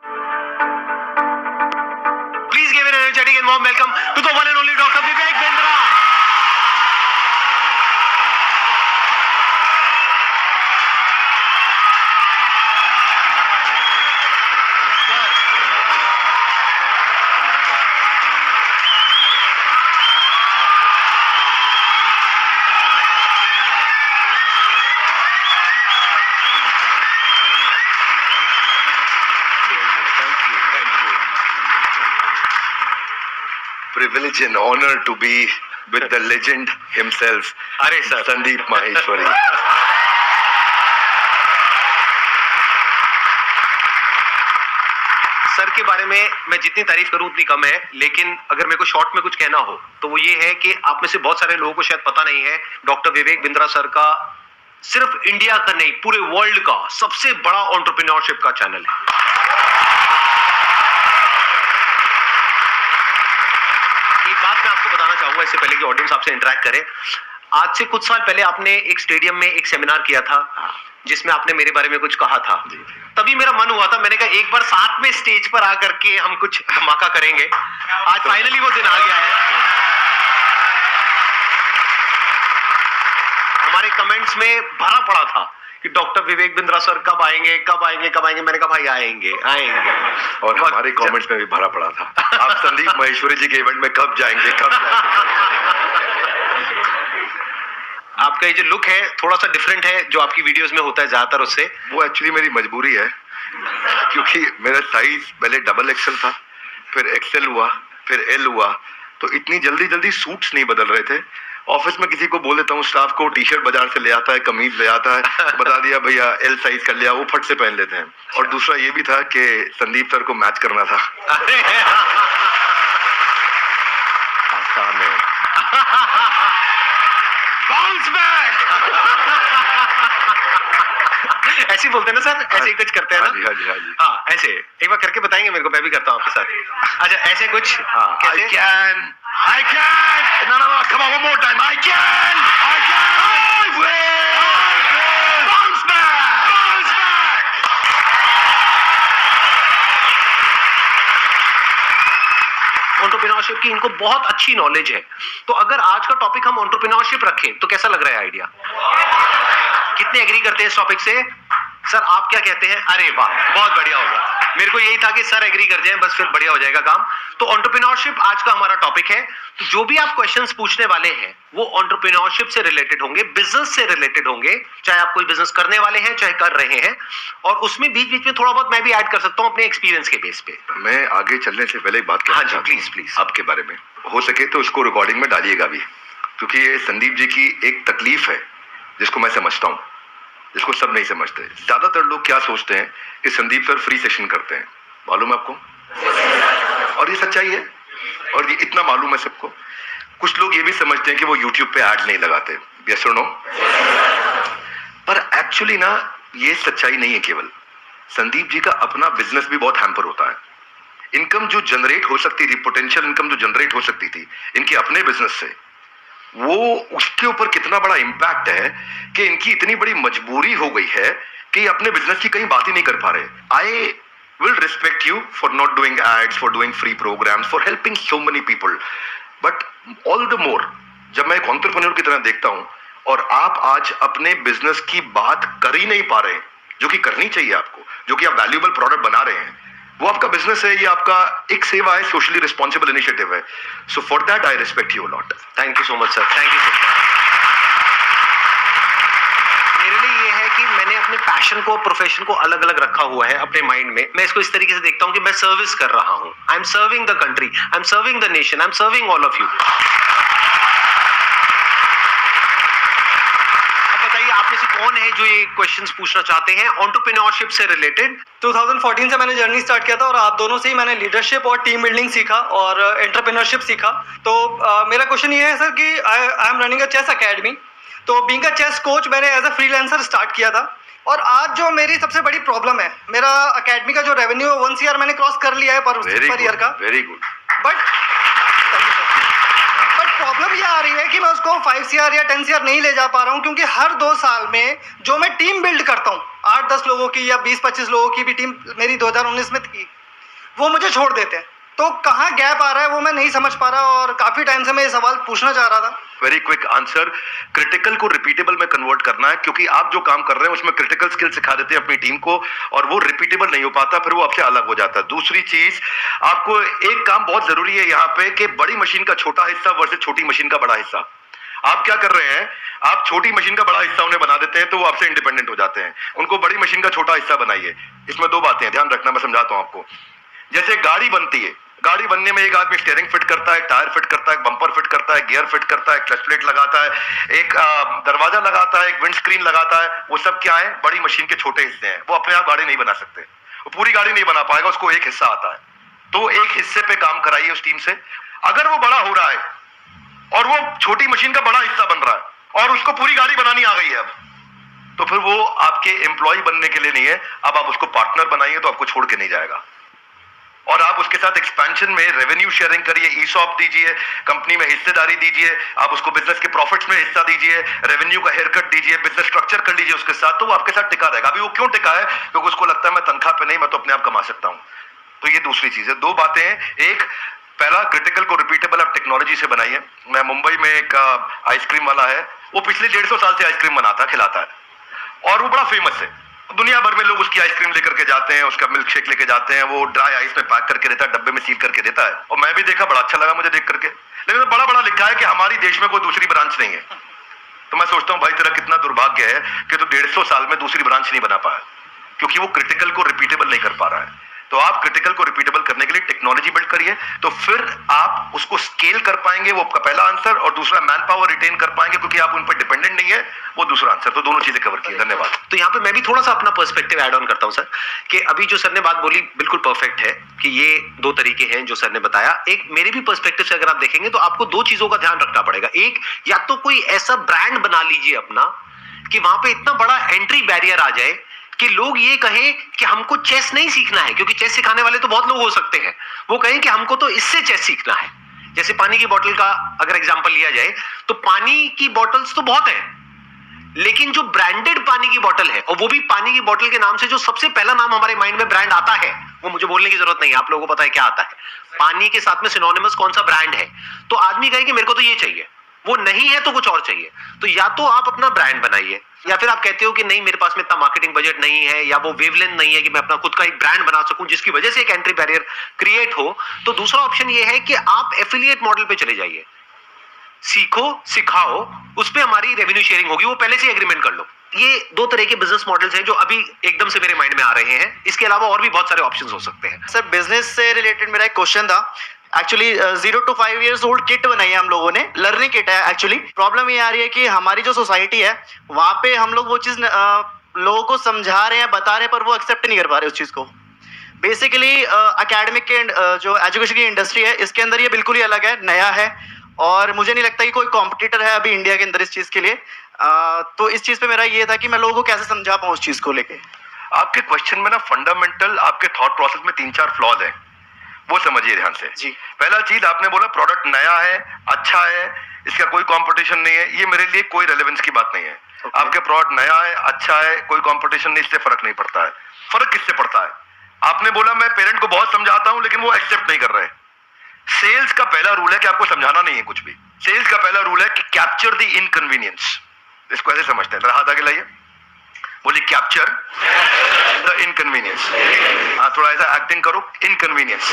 Please give an energetic and warm welcome to the one and only Dr. Vivek Bindra. Privilege and honor to be with the legend himself, अरे sir, Sandeep Maheshwari. Sir के बारे में मैं जितनी तारीफ करूं उतनी कम है, लेकिन अगर मेरे को शॉर्ट में कुछ कहना हो तो वो ये है कि आप में से बहुत सारे लोगों को शायद पता नहीं है, डॉक्टर विवेक बिंद्रा सर का सिर्फ इंडिया का नहीं पूरे वर्ल्ड का सबसे बड़ा एंटरप्रेन्योरशिप का चैनल है। एक बात मैं आपको बताना चाहूंगा इससे पहले कि ऑडियंस आपसे इंटरेक्ट करे। आज से कुछ साल पहले आपने एक स्टेडियम में एक सेमिनार किया था जिसमें आपने मेरे बारे में कुछ कहा था। तभी मेरा मन हुआ था, मैंने कहा एक बार साथ में स्टेज पर आकर के हम कुछ धमाका करेंगे। आज फाइनली वो दिन आ गया है। हमारे कमेंट्स में भरा पड़ा था कि डॉक्टर विवेक बिंद्रा सर कब आएंगे कब आएंगे कब आएंगे। मैंने कहा भाई आएंगे आएंगे। और हमारे कमेंट्स में भी भरा पड़ा था, आप संदीप महेश्वरी जी के इवेंट में कब जाएंगे कब जाएंगे। आपका ये जो लुक है थोड़ा सा डिफरेंट है जो आपकी वीडियोस में होता है ज्यादातर उससे। वो एक्चुअली मेरी मजबूरी है, क्योंकि मेरा साइज पहले डबल एक्सएल था, फिर एक्सएल हुआ, फिर एल हुआ, तो इतनी जल्दी जल्दी सूट्स नहीं बदल रहे थे। ऑफिस में किसी को बोल देता हूँ, स्टाफ को टी शर्ट बाजार से ले आता है, कमीज ले आता है, बता दिया भैया एल साइज कर लिया, वो फट से पहन लेते हैं। और दूसरा ये भी था कि संदीप सर को मैच करना था। आसान है। Bounce back. ऐसे ही बोलते हैं ना सर, ऐसे ही कुछ करते हैं ना। हाँ जी, हाँ जी। हाँ ऐसे एक बार करके बताएंगे मेरे को, मैं भी करता हूँ आपके साथ। अच्छा ऐसे कुछ I can, no, come on, one more time, I can, I will, bounce back. Entrepreneurship की इनको बहुत अच्छी नॉलेज है। तो अगर आज का टॉपिक हम एंटरप्रेन्योरशिप रखें तो कैसा लग रहा है आइडिया? कितने एग्री करते हैं इस टॉपिक से? सर आप क्या कहते हैं? अरे वाह बहुत बढ़िया होगा। मेरे को यही था कि सर एग्री कर जाएं, बस फिर बढ़िया हो जाएगा काम। तो एंटरप्रेन्योरशिप आज का हमारा टॉपिक है। तो जो भी आप क्वेश्चंस पूछने वाले हैं वो एंटरप्रेन्योरशिप से रिलेटेड होंगे, बिजनेस से रिलेटेड होंगे, चाहे आप कोई बिजनेस करने वाले हैं चाहे कर रहे हैं। और उसमें बीच बीच में थोड़ा बहुत मैं भी ऐड कर सकता हूं अपने एक्सपीरियंस के बेस पे। मैं आगे चलने से पहले एक बात कहना चाहता हूं। Please please. आपके बारे में हो सके तो उसको रिकॉर्डिंग में डालिएगा भी, क्योंकि ये संदीप जी की एक तकलीफ है जिसको मैं समझता हूँ, जिसको सब नहीं समझते। ज्यादातर लोग क्या सोचते हैं कि संदीप सर फ्री सेशन करते हैं, मालूम है आपको? और ये सच्चाई है, और ये इतना मालूम है सबको। कुछ लोग ये भी समझते हैं कि वो YouTube पे ऐड नहीं लगाते, यस और नो? पर एक्चुअली ना ये सच्चाई नहीं है। केवल संदीप जी का अपना बिजनेस भी बहुत हैम्पर होता है। इनकम जो जनरेट हो सकती थी, पोटेंशियल इनकम जो जनरेट हो सकती थी इनके अपने बिजनेस से, वो उसके ऊपर कितना बड़ा इंपैक्ट है कि इनकी इतनी बड़ी मजबूरी हो गई है कि अपने बिजनेस की कहीं बात ही नहीं कर पा रहे। आई will respect you for not doing ads, for doing free programs, for helping so many people. But all the more, जब मैं एक एंटरप्रेन्योर की तरह देखता हूं और आप आज अपने बिजनेस की बात कर ही नहीं पा रहे, जो कि करनी चाहिए आपको, जो कि आप वैल्यूएबल प्रोडक्ट बना रहे हैं, वो आपका बिजनेस है, ये आपका एक सेवा है, सोशली रिस्पॉन्सिबल इनिशिएटिव है। So for that I respect you lot. Thank you so much sir, thank you so much. मेरे लिए ये है कि मैंने अपने पैशन को, प्रोफेशन को अलग अलग रखा हुआ है अपने माइंड में। मैं इसको इस तरीके से देखता हूं कि मैं सर्विस कर रहा हूं। I am serving the country, I am serving the nation, I am serving all of you. अब बताइए आप में से कौन है जो ये क्वेश्चंस पूछना चाहते हैं एंटरप्रेन्योरशिप से रिलेटेड? 2014 से मैंने जर्नी स्टार्ट किया था और आप दोनों से ही मैंने लीडरशिप और टीम बिल्डिंग सीखा और एंटरप्रेन्योरशिप सीखा। तो मेरा क्वेश्चन ये है सर कि I am running a chess academy. तो बीइंग अ चेस कोच मैंने एज अ फ्रीलांसर स्टार्ट किया था, और आज जो मेरी सबसे बड़ी प्रॉब्लम है, मेरा अकेडमी का जो रेवेन्यू 1 CR मैंने क्रॉस कर लिया है पर ईयर का। Very good. बट प्रॉब्लम ये आ रही है कि मैं उसको 5 CR या 10 CR नहीं ले जा पा रहा हूँ, क्योंकि हर 2 साल में जो मैं टीम बिल्ड करता हूँ 8-10 लोगों की या 20-25 लोगों की भी टीम मेरी 2019 में थी, वो मुझे छोड़ देते हैं। तो कहाँ गैप आ रहा है वो मैं नहीं समझ पा रहा, और काफ़ी टाइम से मैं ये सवाल पूछना चाह रहा था। वेरी क्विक आंसर, क्रिटिकल को रिपीटेबल में कन्वर्ट करना है, क्योंकि आप जो काम कर रहे हैं उसमें क्रिटिकल स्किल सिखा देते हैं अपनी टीम को, और वो रिपीटेबल नहीं हो पाता, फिर वो आपसे अलग हो जाता है। दूसरी चीज, आपको एक काम बहुत जरूरी है यहाँ पे कि बड़ी मशीन का छोटा हिस्सा वर्सेस छोटी मशीन का बड़ा हिस्सा। आप क्या कर रहे हैं, आप छोटी मशीन का बड़ा हिस्सा उन्हें बना देते हैं तो वो आपसे इंडिपेंडेंट हो जाते हैं, उनको बड़ी मशीन का छोटा हिस्सा बनाइए। इसमें 2 बातें हैं, ध्यान रखना, मैं समझाता हूं आपको। जैसे गाड़ी बनती है, गाड़ी बनने में एक आदमी स्टीयरिंग फिट करता है, टायर फिट करता है, बम्पर फिट करता है, गियर फिट करता है, क्लच प्लेट लगाता है, एक दरवाजा लगाता है, एक विंड स्क्रीन लगाता है। वो सब क्या है, बड़ी मशीन के छोटे हिस्से हैं। वो अपने आप गाड़ी नहीं बना सकते, वो पूरी गाड़ी नहीं बना पाएगा, उसको एक हिस्सा आता है। तो एक हिस्से पे काम कराइए उस टीम से। अगर वो बड़ा हो रहा है और वो छोटी मशीन का बड़ा हिस्सा बन रहा है और उसको पूरी गाड़ी बनानी आ गई है अब, तो फिर वो आपके एम्प्लॉय बनने के लिए नहीं है। अब आप उसको पार्टनर बनाइए तो आपको छोड़ के नहीं जाएगा, और आप उसके साथ एक्सपेंशन में रेवेन्यू शेयरिंग करिए, ईसॉप दीजिए, कंपनी में हिस्सेदारी दीजिए, आप उसको बिजनेस के प्रॉफिट्स में हिस्सा दीजिए, रेवेन्यू का हेयर कट दीजिए, बिजनेस स्ट्रक्चर कर लीजिए उसके साथ, तो वो आपके साथ टिका रहेगा। अभी वो क्यों टिका है, क्योंकि उसको लगता है मैं तनख्वाह पे नहीं, मैं तो अपने आप कमा सकता हूं। तो ये दूसरी चीज है। 2 बातें हैं, एक, पहला, क्रिटिकल को रिपीटेबल आप टेक्नोलॉजी से बनाइए। मैं मुंबई में एक आइसक्रीम वाला है, वो पिछले 150 साल से आइसक्रीम बनाता है, खिलाता है, और वो बड़ा फेमस है। दुनिया भर में लोग उसकी आइसक्रीम लेकर के जाते हैं, उसका मिल्क शेक लेके जाते हैं, वो ड्राई आइस में पैक करके देता है, डब्बे में सील करके देता है। और मैं भी देखा, बड़ा अच्छा लगा मुझे देख करके, लेकिन तो बड़ा बड़ा लिखा है कि हमारी देश में कोई दूसरी ब्रांच नहीं है। तो मैं सोचता हूँ भाई तेरा कितना दुर्भाग्य है कि तू 150 साल में दूसरी ब्रांच नहीं बना पाया, क्योंकि वो क्रिटिकल को रिपीटेबल नहीं कर पा रहा है। तो आप क्रिटिकल को रिपीटेबल करने के लिए टेक्नोलॉजी बिल्ड करिए, तो फिर आप उसको स्केल कर पाएंगे, वो आपका पहला आंसर। और दूसरा, मैन पावर रिटेन कर पाएंगे, क्योंकि आप उन पर डिपेंडेंट नहीं है, वो दूसरा आंसर। तो दोनों चीजें कवर की। धन्यवाद। तो यहाँ पे मैं भी थोड़ा सा अपना पर्सपेक्टिव ऐड ऑन करता हूँ सर, कि अभी जो सर ने बात बोली बिल्कुल परफेक्ट है, कि ये 2 तरीके हैं जो सर ने बताया। एक मेरे भी पर्सपेक्टिव से अगर आप देखेंगे तो आपको 2 चीजों का ध्यान रखना पड़ेगा। एक, या तो कोई ऐसा ब्रांड बना लीजिए अपना कि वहां पे इतना बड़ा एंट्री बैरियर आ जाए कि लोग ये कहें कि हमको चेस नहीं सीखना है, क्योंकि चेस सिखाने वाले तो बहुत लोग हो सकते हैं, वो कहें कि हमको तो इससे चेस सीखना है। जैसे पानी की बोतल का अगर एग्जांपल लिया जाए, तो पानी की बोतल्स तो बहुत है, लेकिन जो ब्रांडेड पानी की बोतल है, और वो भी पानी की बोतल के नाम से जो सबसे पहला नाम हमारे माइंड में ब्रांड आता है, वो मुझे बोलने की जरूरत नहीं है, आप लोगों को पता है क्या आता है। पानी के साथ में सिनोनिमस कौन सा ब्रांड है, तो आदमी कहे कि मेरे को तो ये चाहिए, वो नहीं है तो कुछ और चाहिए। तो या तो आप अपना ब्रांड बनाइए, या फिर आप कहते हो कि नहीं मेरे पास में इतना मार्केटिंग बजट नहीं है, या वो वेवलेंथ नहीं है कि मैं अपना खुद का एक ब्रांड बना सकूं जिसकी वजह से एक एंट्री बैरियर क्रिएट हो, तो दूसरा ऑप्शन ये है कि आप एफिलिएट मॉडल पे चले जाइए, सीखो, सिखाओ, उस पे हमारी रेवेन्यू शेयरिंग होगी, वो पहले से एग्रीमेंट कर लो। ये 2 तरह के बिजनेस मॉडल्स हैं जो अभी एकदम से मेरे माइंड में आ रहे हैं। इसके अलावा और भी बहुत सारे ऑप्शंस हो सकते हैं। सर, बिजनेस से रिलेटेड मेरा एक क्वेश्चन था। Actually 0 to 5 years old kit बनाई है हम लोगों ने, लर्निंग किट है। एक्चुअली प्रॉब्लम ये आ रही है कि हमारी जो सोसाइटी है वहाँ पे हम लोग वो चीज़ लोगों को समझा रहे हैं, बता रहे हैं, पर वो एक्सेप्ट नहीं कर पा रहे उस चीज़ को। बेसिकली एकेडमिक के जो एजुकेशन की इंडस्ट्री है, इसके अंदर ये बिल्कुल ही अलग है, नया है, और मुझे नहीं लगता कि कोई कॉम्पिटिटर है अभी इंडिया के अंदर इस चीज़ के लिए। तो इस चीज़ पे मेरा ये था कि मैं लोगों को कैसे समझा पाऊँ उस चीज़ को लेके। आपके क्वेश्चन में ना फंडामेंटल आपके थॉट प्रोसेस में 3-4 फ्लॉज हैं, वो समझिए ध्यान से जी। पहला चीज, आपने बोला प्रोडक्ट नया है, अच्छा है, इसका कोई कंपटीशन नहीं है। ये मेरे लिए कोई रेलेवेंस की बात नहीं है। आपके प्रोडक्ट नया है, अच्छा है, कोई कंपटीशन नहीं, इससे फर्क नहीं पड़ता है। फर्क किससे पड़ता है? आपने बोला मैं पेरेंट को बहुत समझाता हूं लेकिन वो एक्सेप्ट नहीं कर रहे। सेल्स का पहला रूल है कि आपको समझाना नहीं है कुछ भी। सेल्स का पहला रूल है कि कैप्चर द इनकन्वीनियंस। इसको ऐसे समझते हैं, जरा हाथ आगे लाइए, बोलिए कैप्चर द इनकन्वीनियंस। हाँ, थोड़ा ऐसा एक्टिंग करो, इनकन्वीनियंस।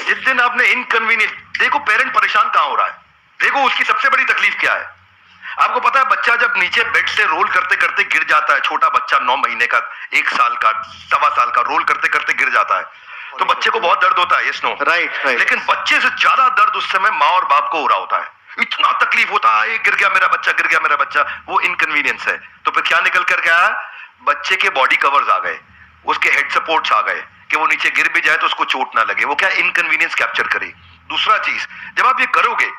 जिस दिन आपने इनकन्वीनियंस, देखो पेरेंट परेशान कहां हो रहा है, देखो उसकी सबसे बड़ी तकलीफ क्या है। आपको पता है बच्चा जब नीचे बेड से रोल करते करते गिर जाता है, छोटा बच्चा 9 महीने का, 1 साल का, 1.25 साल का, रोल करते करते गिर जाता है, तो बच्चे को बहुत दर्द होता है, यस नो? राइट। लेकिन बच्चे से ज्यादा दर्द उस समय माँ और बाप को हो रहा होता है। इतना तकलीफ होता है, गिर गया मेरा बच्चा, गिर गया मेरा बच्चा, वो इनकन्वीनियंस है। तो फिर क्या निकल कर गया? बच्चे के बॉडी कवर्स आ गए, उसके हेड सपोर्ट्स आ गए कि वो नीचे गिर भी जाए तो उसको चोट ना लगे। वो क्या इनकन्वीनियंस कैप्चर करे। दूसरा चीज, जब आप ये करोगे,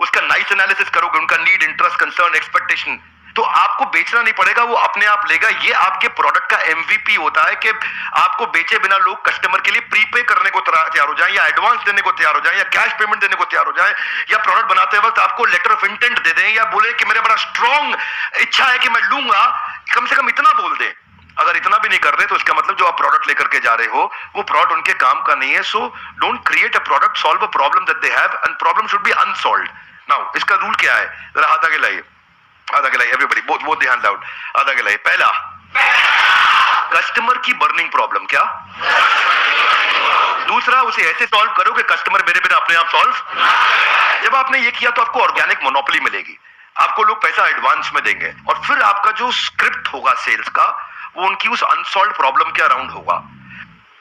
उसका नाइस एनालिसिस करोगे, उनका नीड, इंटरेस्ट, कंसर्न, एक्सपेक्टेशन, तो आपको बेचना नहीं पड़ेगा, वो अपने आप लेगा। ये आपके प्रोडक्ट का MVP होता है कि आपको बेचे बिना लोग कस्टमर के लिए प्रीपे करने को तैयार हो जाएं, या एडवांस देने को तैयार हो जाएं, या कैश पेमेंट देने को तैयार हो जाएं, या प्रोडक्ट बनाते वक्त आपको लेटर ऑफ इंटेंट दे दें, या बोले कि मेरा बड़ा स्ट्रॉन्ग इच्छा है कि मैं लूंगा, कम से कम इतना बोल दें। अगर इतना भी नहीं कर रहे तो इसका मतलब जो आप प्रोडक्ट लेकर के जा रहे हो वो प्रोडक्ट उनके काम का नहीं है। So don't create a product, solve a problem that they have, and problem should be unsolved. Now इसका रूल क्या है, जरा हाथ आगे लाइए, हाथ आगे लाइए everybody, both the hands out, हाथ आगे लाइए। पहला, कस्टमर की बर्निंग प्रॉब्लम क्या? दूसरा, उसे ऐसे सॉल्व करो कि कस्टमर मेरे बिना अपने आप सॉल्व। जब आपने ये किया तो आपको ऑर्गेनिक मोनोपोली मिलेगी, आपको लोग पैसा एडवांस में देंगे, और फिर आपका जो स्क्रिप्ट होगा सेल्स का वो उनकी उस अनसॉल्व प्रॉब्लम के अराउंड होगा।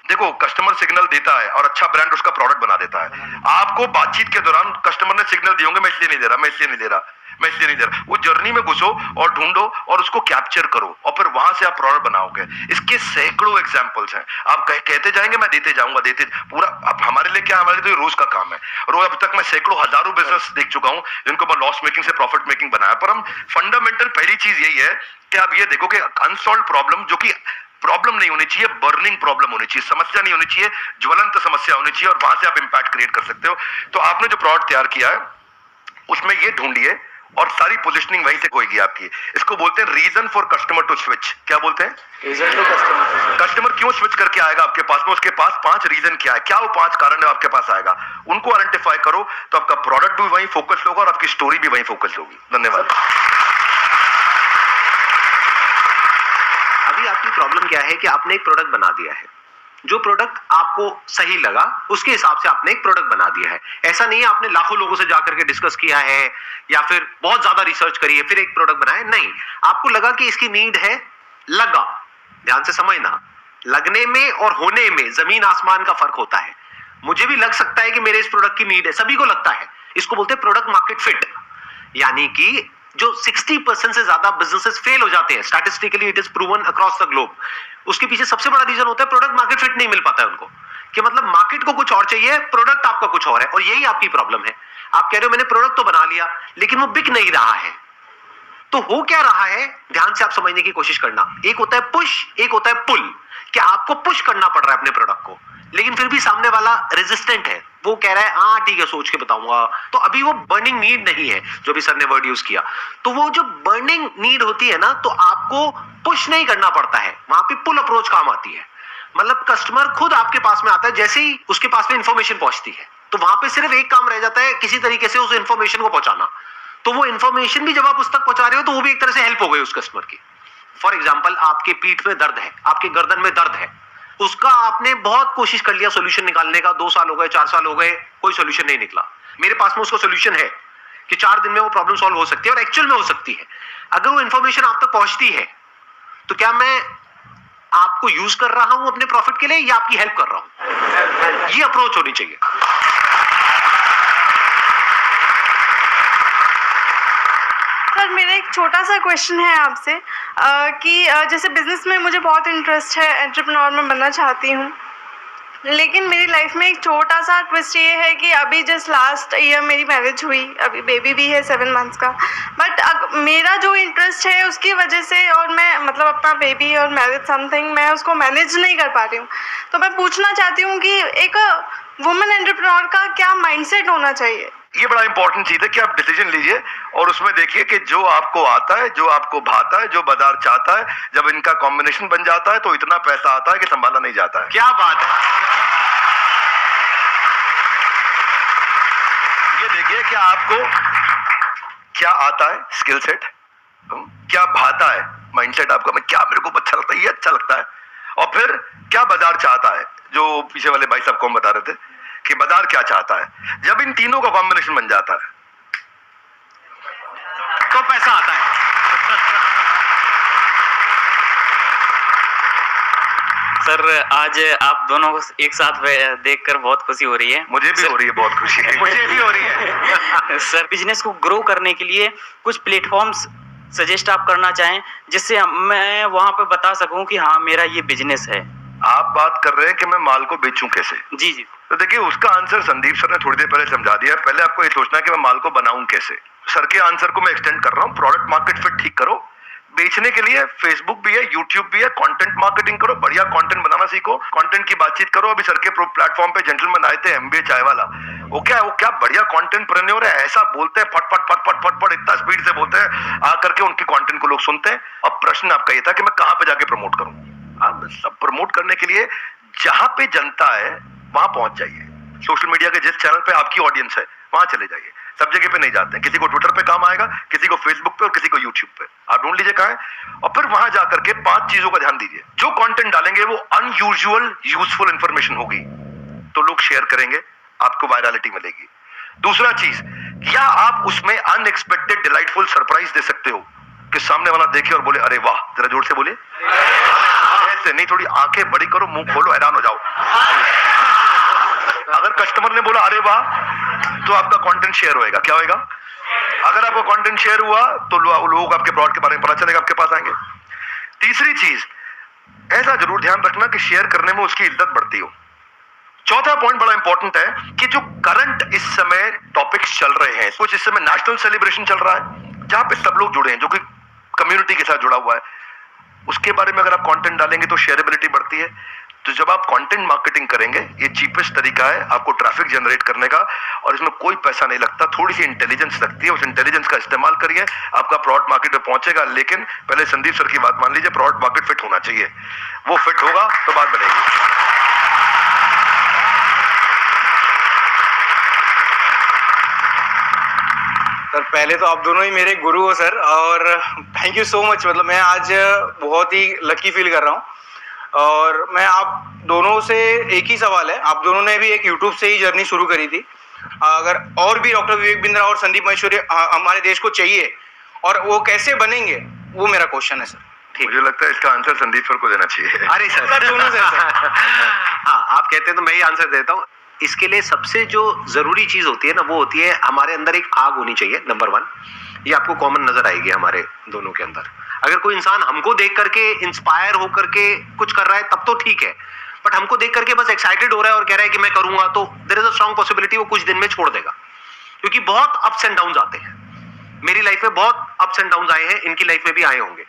देखो, कस्टमर सिग्नल देता है और अच्छा ब्रांड उसका प्रोडक्ट बना देता है। आपको बातचीत के दौरान कस्टमर ने सिग्नल दिए होंगे, मैं इसलिए नहीं दे रहा, मैं इसलिए नहीं दे रहा, मैं इसलिए नहीं दे रहा। वो जर्नी में घुसो और ढूंढो और उसको कैप्चर करो, और फिर वहां से आप प्रोडक्ट बनाओगे। इसके सैकड़ों एग्जांपल्स हैं, आप कहते जाएंगे, मैं देते जाऊंगा, देते पूरा। अब हमारे लिए क्या, हमारे लिए तो रोज का काम है, और अब तक मैं सैकड़ों हजारों बिजनेस देख चुका हूं जिनको मैं लॉस मेकिंग से प्रॉफिट मेकिंग बनाया। पर हम फंडामेंटल पहली चीज यही है कि आप ये देखो कि अनसॉल्व प्रॉब्लम, जो कि प्रॉब्लम नहीं होनी चाहिए, बर्निंग प्रॉब्लम होनी चाहिए, समस्या नहीं होनी चाहिए, ज्वलंत समस्या होनी चाहिए, और वहां से आप इंपैक्ट क्रिएट कर सकते हो। तो आपने जो प्रोडक्ट तैयार किया है उसमें ये ढूंढिए, और सारी पोजीशनिंग वहीं से होगी आपकी। इसको बोलते हैं reason for customer to switch. क्या बोलते हैं? Reason to customer. कस्टमर क्यों स्विच करके आएगा आपके पास में, उसके पास 5 रीजन क्या है, क्या वो 5 कारण है आपके पास आएगा, उनको आइडेंटिफाई करो, तो आपका प्रोडक्ट भी वहीं फोकस होगा और आपकी स्टोरी भी वहीं फोकस होगी। धन्यवाद। अभी आपकी प्रॉब्लम क्या है कि आपने एक प्रोडक्ट बना दिया है, जो प्रोडक्ट आपको सही लगा उसके हिसाब से आपने एक प्रोडक्ट बना दिया है। ऐसा नहीं है आपने लाखों लोगों से जाकर के डिस्कस किया है या फिर बहुत ज्यादा रिसर्च करी है फिर एक प्रोडक्ट बनाया, नहीं। आपको लगा कि इसकी नीड है, लगा। ध्यान से समझना, लगने में और होने में जमीन आसमान का फर्क होता है। मुझे भी लग सकता है कि मेरे इस प्रोडक्ट की नीड है, सभी को लगता है। इसको बोलते हैं प्रोडक्ट मार्केट फिट। यानी कि जो 60% से ज्यादा बिजनेसेस फेल हो जाते हैं, statistically it is proven across the globe, उसके पीछे सबसे बड़ा रीजन होता है प्रोडक्ट मार्केट फिट नहीं मिल पाता है उनको। कि मतलब मार्केट को कुछ और चाहिए, प्रोडक्ट आपका कुछ और है, और यही आपकी प्रॉब्लम है। आप कह रहे हो मैंने प्रोडक्ट तो बना लिया लेकिन वो बिक नहीं रहा है। तो हो क्या रहा है, ध्यान से आप समझने की कोशिश करना। एक होता है पुश, एक होता है पुल। कि आपको पुश करना पड़ रहा है अपने प्रोडक्ट को, लेकिन फिर भी सामने वाला रेजिस्टेंट है, वो कह रहा है हाँ ठीक है सोच के बताऊंगा। तो अभी वो बर्निंग नीड नहीं है, जो भी सर ने वर्ड यूज किया। तो वो जो बर्निंग नीड होती है ना, तो आपको पुश नहीं करना पड़ता है, वहां पे पुल अप्रोच काम आती है। मतलब कस्टमर खुद आपके पास में आता है, जैसे ही उसके पास में इंफॉर्मेशन पहुंचती है, तो वहां पे सिर्फ एक काम रह जाता है, किसी तरीके से उस इंफॉर्मेशन को पहुंचाना। तो वो इंफॉर्मेशन भी जब आप उस तक पहुंचा रहे हो तो वो भी एक तरह से हेल्प हो गई उस कस्टमर की। फॉर एग्जाम्पल, आपके पीठ में दर्द है, आपके गर्दन में दर्द है, उसका आपने बहुत कोशिश कर लिया सोल्यूशन निकालने का, 2 साल हो गए, 4 साल हो गए, कोई सोल्यूशन नहीं निकला। मेरे पास में उसका सोल्यूशन है कि 4 दिन में वो प्रॉब्लम सॉल्व हो सकती है, और एक्चुअल में हो सकती है। अगर वो इंफॉर्मेशन आप तक पहुंचती है तो क्या मैं आपको यूज कर रहा हूं अपने प्रॉफिट के लिए या आपकी हेल्प कर रहा हूं? ये अप्रोच होनी चाहिए। सर, मेरा एक छोटा सा क्वेश्चन है आपसे कि जैसे बिजनेस में मुझे बहुत इंटरेस्ट है, एंटरप्रेन्योर में बनना चाहती हूँ, लेकिन मेरी लाइफ में एक छोटा सा ट्विस्ट ये है कि अभी जस्ट लास्ट ईयर मेरी मैरिज हुई, अभी बेबी भी है 7 मंथ्स का, बट मेरा जो इंटरेस्ट है उसकी वजह से, और मैं मतलब अपना बेबी और मैरिज समथिंग मैं उसको मैनेज नहीं कर पा रही हूँ। तो मैं पूछना चाहती हूँ कि एक वुमेन एंटरप्रेन्योर का क्या माइंडसेट होना चाहिए? ये बड़ा इंपॉर्टेंट चीज है कि आप डिसीजन लीजिए और उसमें देखिए कि जो आपको आता है, जो आपको भाता है, जो बाजार चाहता है, जब इनका कॉम्बिनेशन बन जाता है तो इतना पैसा आता है कि संभाला नहीं जाता है। क्या बात है। ये देखिए कि आपको क्या आता है, स्किल सेट, क्या भाता है, माइंडसेट आपका, मैं क्या, मेरे को अच्छा लगता है, ये अच्छा लगता है, और फिर क्या बाजार चाहता है, जो पीछे वाले भाई साहब को हम बता रहे थे कि बाजार क्या चाहता है। जब इन तीनों का कॉम्बिनेशन बन जाता है तो पैसा आता है। सर, आज आप दोनों को एक साथ देखकर बहुत खुशी हो रही है। मुझे भी हो रही है बहुत खुशी है। मुझे भी हो रही है। सर, बिजनेस को ग्रो करने के लिए कुछ प्लेटफॉर्म्स सजेस्ट आप करना चाहें जिससे मैं वहां पे बता सकूं कि हाँ मेरा ये बिजनेस है। आप बात कर रहे हैं कि मैं माल को बेचूं कैसे। जी जी तो देखिए उसका आंसर संदीप सर ने थोड़ी देर पहले समझा दिया। पहले आपको ये सोचना है कि मैं माल को बनाऊं कैसे। सर के आंसर को मैं एक्सटेंड कर रहा हूं, प्रोडक्ट मार्केट फिट ठीक करो। बेचने के लिए फेसबुक भी है, यूट्यूब भी है, कंटेंट मार्केटिंग करो, बढ़िया कंटेंट बनाना सीखो, कंटेंट की बातचीत करो। अभी सर के प्लेटफॉर्म पे जेंटलमैन आए थे, एमबीए चाय वाला, वो क्या बढ़िया कंटेंट प्रेन्योर है, ऐसा बोलते हैं फट फट इतना स्पीड से बोलते हैं, आकर के उनकी कंटेंट को लोग सुनते हैं। अब प्रश्न आपका ये था कि मैं कहां पे जाके प्रमोट करूं। आप सब प्रमोट करने के लिए जहां पे जनता है वहां पहुंच जाइए। सोशल मीडिया के जिस चैनल पे आपकी ऑडियंस है वहां चले जाइए। सब जगह पे नहीं जाते हैं, किसी को ट्विटर पे काम आएगा, किसी को फेसबुक पे और किसी को यूट्यूब पे। आप ढूंढ लीजिए कहां है और फिर वहां जाकर के 5 चीजों का ध्यान दीजिए। जो कंटेंट डालेंगे वो अनयूजुअल यूजफुल इंफॉर्मेशन होगी तो लोग शेयर करेंगे, आपको वायरलिटी मिलेगी। दूसरा चीज, क्या आप उसमें अनएक्सपेक्टेड डिलाइटफुल सरप्राइज दे सकते हो कि सामने वाला देखे और बोले अरे वाह। जरा जोर से बोले, ऐसे नहीं, थोड़ी आंखें बड़ी करो, मुंह खोलो, हैरान हो जाओ। अगर कस्टमर ने बोला अरे वाह तो आपका कंटेंट शेयर होएगा। क्या होएगा? अगर आपका कंटेंट शेयर हुआ तो लोग आपके प्रोडक्ट के बारे में पता चलेगा, आपके पास आएंगे। तीसरी चीज, ऐसा जरूर ध्यान रखना कि शेयर करने में उसकी इज्जत बढ़ती हो। चौथा पॉइंट बड़ा इंपॉर्टेंट है कि जो करंट इस समय टॉपिक्स चल रहे हैं, कुछ इस समय नेशनल सेलिब्रेशन चल रहा है जहां पे सब लोग जुड़े हैं, जो कि कम्युनिटी के साथ जुड़ा हुआ है, उसके बारे में अगर आप कंटेंट डालेंगे तो शेयरेबिलिटी बढ़ती है। तो जब आप कंटेंट मार्केटिंग करेंगे, ये चीपेस्ट तरीका है आपको ट्रैफिक जनरेट करने का और इसमें कोई पैसा नहीं लगता। थोड़ी सी इंटेलिजेंस लगती है, उस इंटेलिजेंस का इस्तेमाल करिए, आपका प्रोडक्ट मार्केट में पहुंचेगा। लेकिन पहले संदीप सर की बात मान लीजिए, प्रोडक्ट मार्केट फिट होना चाहिए। वो फिट होगा तो बात बनेगी। सर पहले तो आप दोनों ही मेरे गुरु हो सर, और थैंक यू सो मच। मतलब मैं आज बहुत ही लकी फील कर रहा हूँ। और मैं आप दोनों से एक ही सवाल है, आप दोनों ने भी एक यूट्यूब से ही जर्नी शुरू करी थी, अगर और भी डॉक्टर विवेक बिंद्रा और संदीप महेश्वरी हमारे देश को चाहिए और वो कैसे बनेंगे, वो मेरा क्वेश्चन है सर। मुझे लगता है इसका आंसर संदीप सर को देना चाहिए। अरे सर दोनों से हाँ, आप कहते हैं तो मैं ही आंसर देता हूँ। इसके लिए सबसे जो जरूरी चीज होती है ना, वो होती है हमारे अंदर एक आग होनी चाहिए। नंबर 1, ये आपको कॉमन नजर आएगी हमारे दोनों के अंदर। अगर कोई इंसान हमको देख करके इंस्पायर होकर के कुछ कर रहा है तब तो ठीक है, बट हमको देख करके बस एक्साइटेड हो रहा है और कह रहा है कि मैं करूंगा, तो there is a strong possibility वो कुछ दिन में छोड़ देगा, क्योंकि बहुत अप्स एंड डाउन्स आते हैं। मेरी लाइफ में बहुत अप्स एंड डाउन्स आए हैं, इनकी लाइफ में भी आए होंगे।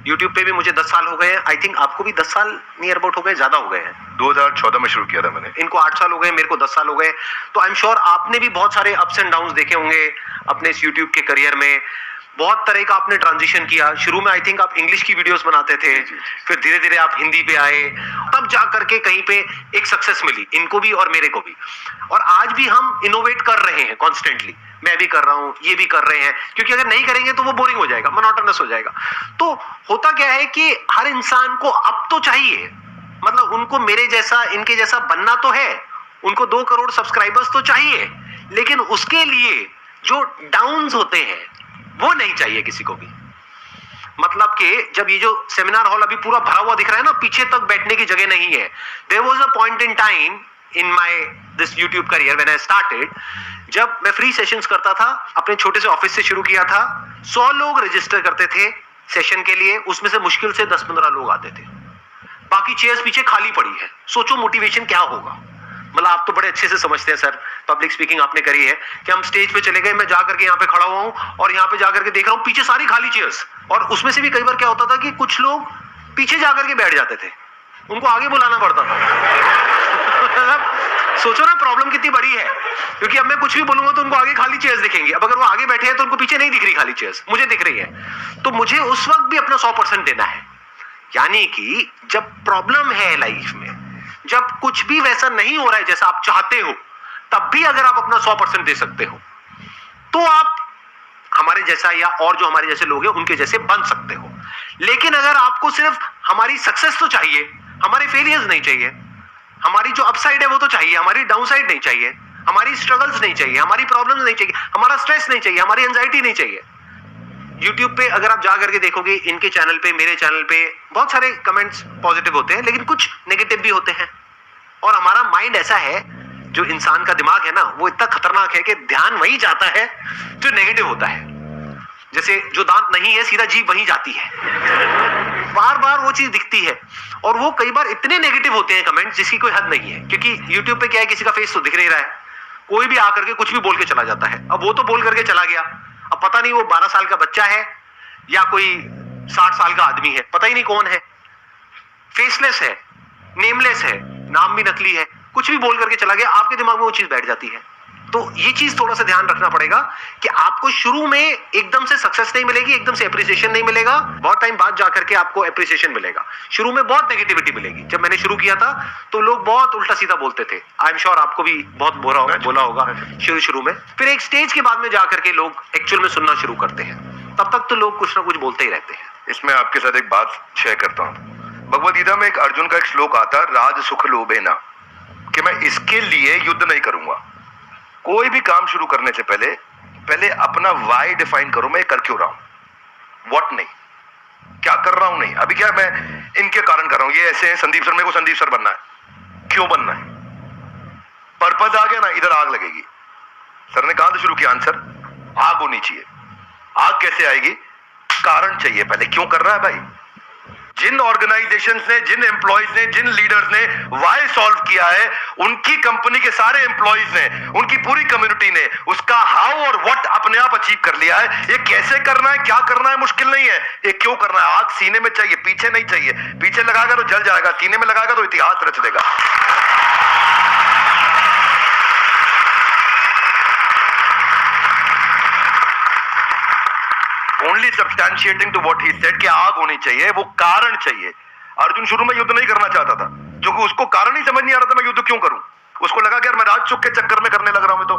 यूट्यूब पे भी मुझे 10 साल हो गए हैं, आई थिंक आपको भी 10 साल नियर अबाउट हो गए, ज्यादा हो गए हैं। 2014 में शुरू किया था मैंने। इनको 8 साल हो गए, मेरे को 10 साल हो गए। तो आई एम श्योर आपने भी बहुत सारे अप्स एंड डाउन्स देखे होंगे अपने इस यूट्यूब के करियर में। बहुत तरह का आपने ट्रांजिशन किया। शुरू में आई थिंक आप इंग्लिश की वीडियोस बनाते थे, फिर धीरे धीरे आप हिंदी पे आए, तब जा करके कहीं पे एक सक्सेस मिली इनको भी और मेरे को भी। और आज भी हम इनोवेट कर रहे हैं कॉन्स्टेंटली, मैं भी कर रहा हूं, ये भी कर रहे हैं, क्योंकि अगर नहीं करेंगे तो वो बोरिंग हो जाएगा, मोनोटोनस हो जाएगा। तो होता क्या है कि हर इंसान को अब तो चाहिए, मतलब उनको मेरे जैसा इनके जैसा बनना तो है, उनको 2 करोड़ सब्सक्राइबर्स तो चाहिए, लेकिन उसके लिए जो डाउन्स होते हैं वो नहीं चाहिए किसी को भी। मतलब कि जब ये जो सेमिनार हॉल अभी पूरा भरा हुआ दिख रहा है ना, पीछे तक बैठने की जगह नहीं है। There was a point in time in my this YouTube career when I started, जब मैं फ्री सेशंस करता था, अपने छोटे से ऑफिस से शुरू किया था। 100 लोग रजिस्टर करते थे सेशन के लिए, उसमें से मुश्किल से 10-15 लोग आते थे, बाकी चेयर्स पीछे खाली पड़ी है। सोचो मोटिवेशन क्या होगा। मतलब आप तो बड़े अच्छे से समझते हैं सर, पब्लिक स्पीकिंग आपने करी है, कि हम स्टेज पे चले गए, मैं जाकर के यहाँ पे खड़ा हुआ हूँ और यहाँ पे जाकर के देख रहा हूँ पीछे सारी खाली चेयर्स, और उसमें से भी कई बार क्या होता था कि कुछ लोग पीछे जाकर के बैठ जाते थे, उनको आगे बुलाना पड़ता था। सोचो ना प्रॉब्लम कितनी बड़ी है, क्योंकि अब मैं कुछ भी बोलूंगा तो उनको आगे खाली चेयर्स दिखेंगी। अब अगर वो आगे बैठे हैं तो उनको पीछे नहीं दिख रही खाली चेयर्स, मुझे दिख रही है। तो मुझे उस वक्त भी अपना 100% देना है। यानी कि जब प्रॉब्लम है लाइफ में, जब कुछ भी वैसा नहीं हो रहा है जैसा आप चाहते हो, तब भी अगर आप अपना 100% दे सकते हो तो आप हमारे जैसा या और जो हमारे जैसे लोग हैं उनके जैसे बन सकते हो। लेकिन अगर आपको सिर्फ हमारी सक्सेस तो चाहिए, हमारे फेलियर्स नहीं चाहिए, हमारी जो अपसाइड है वो तो चाहिए, हमारी डाउनसाइड नहीं चाहिए, हमारी स्ट्रगल्स नहीं चाहिए, हमारी प्रॉब्लम्स नहीं चाहिए, हमारा स्ट्रेस नहीं चाहिए, हमारी एंजाइटी नहीं चाहिए। YouTube पे अगर आप जा करके देखोगे, इनके चैनल पे, मेरे चैनल पे बहुत सारे कमेंट्स पॉजिटिव होते हैं, लेकिन कुछ नेगेटिव भी होते हैं। और हमारा माइंड ऐसा है, जो इंसान का दिमाग है ना, वो इतना खतरनाक है कि ध्यान वहीं जाता है जो नेगेटिव होता है। जैसे जो दांत नहीं है, सीधा जीभ वहीं जाती है। बार बार वो चीज दिखती है, और वो कई बार इतने नेगेटिव होते हैं कमेंट जिसकी कोई हद नहीं है, क्योंकि यूट्यूब पे क्या है, किसी का फेस तो दिख नहीं रहा है, कोई भी आकर के कुछ भी बोल के चला जाता है। अब वो तो बोल करके चला गया, अब पता नहीं वो 12 साल का बच्चा है या कोई 60 साल का आदमी है, पता ही नहीं कौन है, फेसलेस है, नेमलेस है, नाम भी नकली है, कुछ भी बोल करके चला गया, आपके दिमाग में वो चीज बैठ जाती है। तो ये चीज थोड़ा सा ध्यान रखना पड़ेगा कि आपको शुरू में एकदम से सक्सेस नहीं मिलेगी, एकदम से एप्रिसिएशन नहीं मिलेगा, बहुत टाइम बाद जाकर के आपको एप्रिसिएशन मिलेगा। शुरू में बहुत नेगेटिविटी मिलेगी। जब मैंने शुरू किया था तो लोग बहुत उल्टा सीधा बोलते थे, आई एम श्योर आपको भी बहुत बोला होगा शुरू में। फिर एक स्टेज के बाद में जाकर के लोग एक्चुअल में सुनना शुरू करते हैं, तब तक तो लोग कुछ ना कुछ बोलते ही रहते हैं। इसमें आपके साथ एक बात शेयर करता हूँ। भगवद गीता में एक अर्जुन का एक श्लोक आता है, राज सुख लोभे ना, कि मैं इसके लिए युद्ध नहीं करूंगा। कोई भी काम शुरू करने से पहले अपना वाई डिफाइन करो, मैं कर क्यों रहा हूं, व्हाट नहीं, क्या कर रहा हूं नहीं। अभी क्या मैं इनके कारण कर रहा हूं, ये ऐसे हैं संदीप सर, मेरे को संदीप सर बनना है, क्यों बनना है, पर्पस आ गया ना, इधर आग लगेगी। सर ने कहां से शुरू किया आंसर, आग होनी चाहिए। आग कैसे आएगी, कारण चाहिए पहले, क्यों कर रहा है भाई। जिन ऑर्गेनाइजेशंस ने, जिन एम्प्लॉयज ने, जिन लीडर्स ने वाई सॉल्व किया है, उनकी कंपनी के सारे एम्प्लॉयज ने, उनकी पूरी कम्युनिटी ने उसका हाउ और व्हाट अपने आप अचीव कर लिया है। ये कैसे करना है, क्या करना है, मुश्किल नहीं है, ये क्यों करना है। आग सीने में चाहिए, पीछे नहीं चाहिए। पीछे लगाएगा तो जल जाएगा, सीने में लगाएगा तो इतिहास रच देगा। Only substantiating to what he said कि आग होनी चाहिए, वो कारण चाहिए। अर्जुन शुरू में युद्ध नहीं करना चाहता था, क्योंकि उसको कारण ही समझ नहीं आ रहा था मैं युद्ध क्यों करूं। उसको लगा कि यार मैं राज सुख के चक्कर में करने लग रहा हूं तो,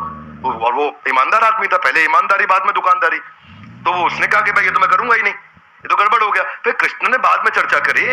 और वो ईमानदार आदमी था, पहले ईमानदारी बाद में दुकानदारी, तो वो उसने कहा कि भाई ये तो मैं करूंगा ही नहीं, ये तो गड़बड़ हो गया। फिर कृष्ण ने बाद में चर्चा करी,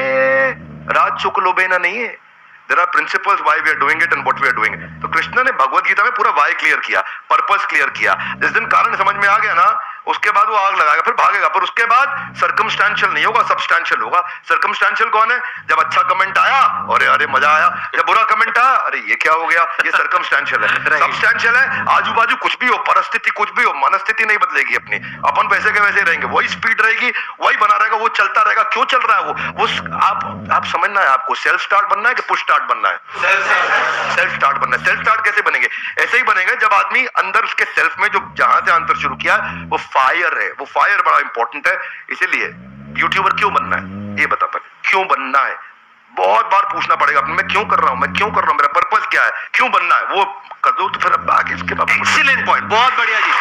राज सुख लोभेना नहीं है, there are principles why we are doing it and what we are doing. तो कृष्ण ने भगवद गीता में पूरा व्हाई क्लियर किया, पर्पस क्लियर किया। जिस दिन कारण समझ में आ गया ना, उसके बाद वो आग लगाएगा, फिर भागेगा, पर उसके बाद सर्कमस्टेंशियल नहीं होगा, सब्सटेंशियल होगा। सर्कमस्टेंशियल कौन है, जब अच्छा कमेंट आया अरे अरे मजा आया, जब बुरा कमेंट आया अरे ये क्या हो गया, ये सर्कमस्टेंशियल है। सब्सटेंशियल है, आजू बाजू कुछ भी हो, परिस्थिति कुछ भी हो, मनस्थिति नहीं बदलेगी अपनी, अपन वैसे के वैसे रहेंगे, वही स्पीड रहेगी, वही बना रहेगा, वो चलता रहेगा। क्यों चल रहा है वो आप समझना है, आपको सेल्फ स्टार्ट बनना है कि पुश स्टार्ट बनना है। सेल्फ स्टार्ट बनना है। सेल्फ स्टार्ट कैसे बनेंगे, ऐसे ही बनेंगे जब आदमी अंदर उसके सेल्फ में जो जहां से आंसर शुरू किया वो फायर है, वो फायर बड़ा इंपॉर्टेंट है। इसीलिए यूट्यूबर क्यों बनना है, ये बता पाए, क्यों बनना है, बहुत बार पूछना पड़ेगा अपने, मैं क्यों कर रहा हूं, मैं क्यों कर रहा हूं, मेरा पर्पस क्या है, क्यों बनना है, वो कर दो तो फिर आगे इसके बाद। एक्सीलेंट पॉइंट, बहुत बढ़िया जी।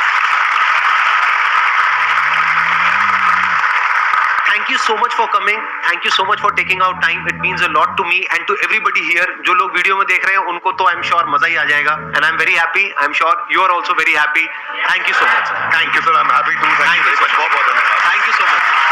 Thank you so much for coming. Thank you so much for taking out time. It means a lot to me and to everybody here. जो लोग वीडियो में देख रहे हैं उनको तो I'm sure मजा ही आ जाएगा. And I'm very happy. I'm sure you are also very happy. Thank you so much. Thank you sir. I'm happy too. Thank you very much. बहुत धन्यवाद. Thank you so much.